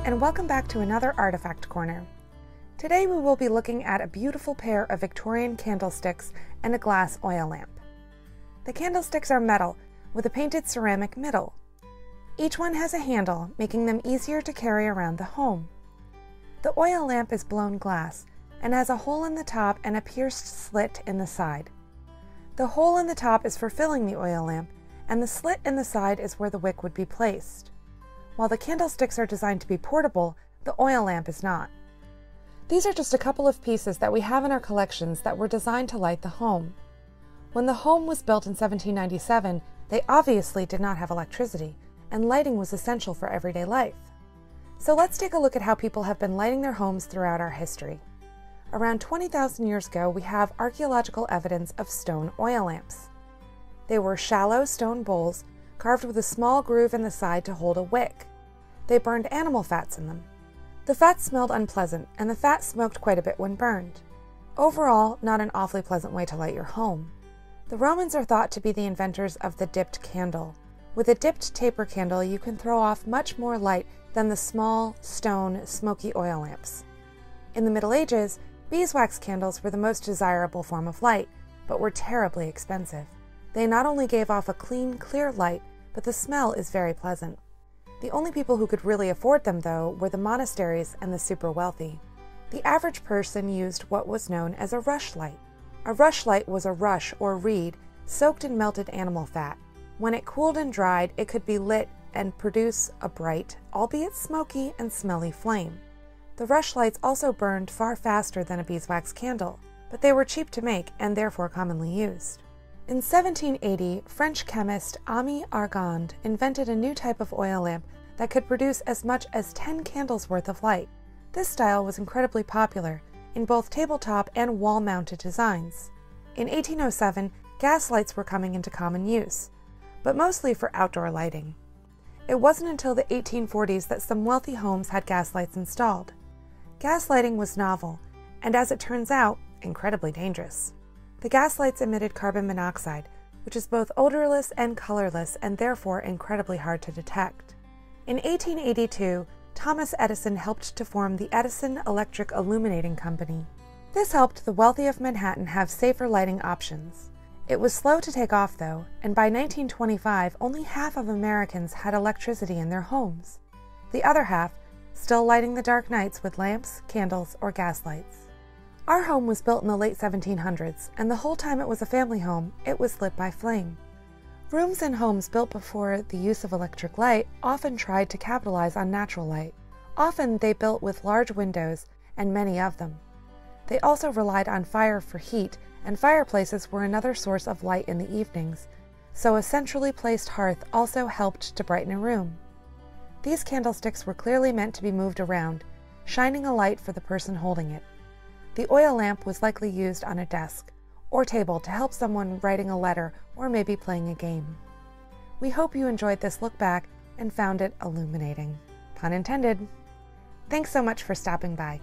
and welcome back to another Artifact Corner. Today we will be looking at a beautiful pair of Victorian candlesticks and a glass oil lamp. The candlesticks are metal with a painted ceramic middle. Each one has a handle, making them easier to carry around the home. The oil lamp is blown glass and has a hole in the top and a pierced slit in the side. The hole in the top is for filling the oil lamp, and the slit in the side is where the wick would be placed. While the candlesticks are designed to be portable, the oil lamp is not. These are just a couple of pieces that we have in our collections that were designed to light the home. When the home was built in 1797, they obviously did not have electricity, and lighting was essential for everyday life. So let's take a look at how people have been lighting their homes throughout our history. Around 20,000 years ago, we have archaeological evidence of stone oil lamps. They were shallow stone bowls carved with a small groove in the side to hold a wick. They burned animal fats in them. The fat smelled unpleasant, and the fat smoked quite a bit when burned. Overall, not an awfully pleasant way to light your home. The Romans are thought to be the inventors of the dipped candle. With a dipped taper candle, you can throw off much more light than the small, stone, smoky oil lamps. In the Middle Ages, beeswax candles were the most desirable form of light, but were terribly expensive. They not only gave off a clean, clear light, but the smell is very pleasant. The only people who could really afford them, though, were the monasteries and the super wealthy. The average person used what was known as a rushlight. A rushlight was a rush or reed soaked in melted animal fat. When it cooled and dried, it could be lit and produce a bright, albeit smoky and smelly flame. The rushlights also burned far faster than a beeswax candle, but they were cheap to make and therefore commonly used. In 1780, French chemist Ami Argand invented a new type of oil lamp that could produce as much as 10 candles worth of light. This style was incredibly popular in both tabletop and wall-mounted designs. In 1807, gas lights were coming into common use, but mostly for outdoor lighting. It wasn't until the 1840s that some wealthy homes had gas lights installed. Gas lighting was novel, and as it turns out, incredibly dangerous. The gas lights emitted carbon monoxide, which is both odorless and colorless and therefore incredibly hard to detect. In 1882, Thomas Edison helped to form the Edison Electric Illuminating Company. This helped the wealthy of Manhattan have safer lighting options. It was slow to take off though, and by 1925 only half of Americans had electricity in their homes. The other half still lighting the dark nights with lamps, candles, or gas lights. Our home was built in the late 1700s, and the whole time it was a family home, it was lit by flame. Rooms and homes built before the use of electric light often tried to capitalize on natural light. Often they built with large windows, and many of them. They also relied on fire for heat, and fireplaces were another source of light in the evenings, so a centrally placed hearth also helped to brighten a room. These candlesticks were clearly meant to be moved around, shining a light for the person holding it. The oil lamp was likely used on a desk or table to help someone writing a letter or maybe playing a game. We hope you enjoyed this look back and found it illuminating. Pun intended. Thanks so much for stopping by.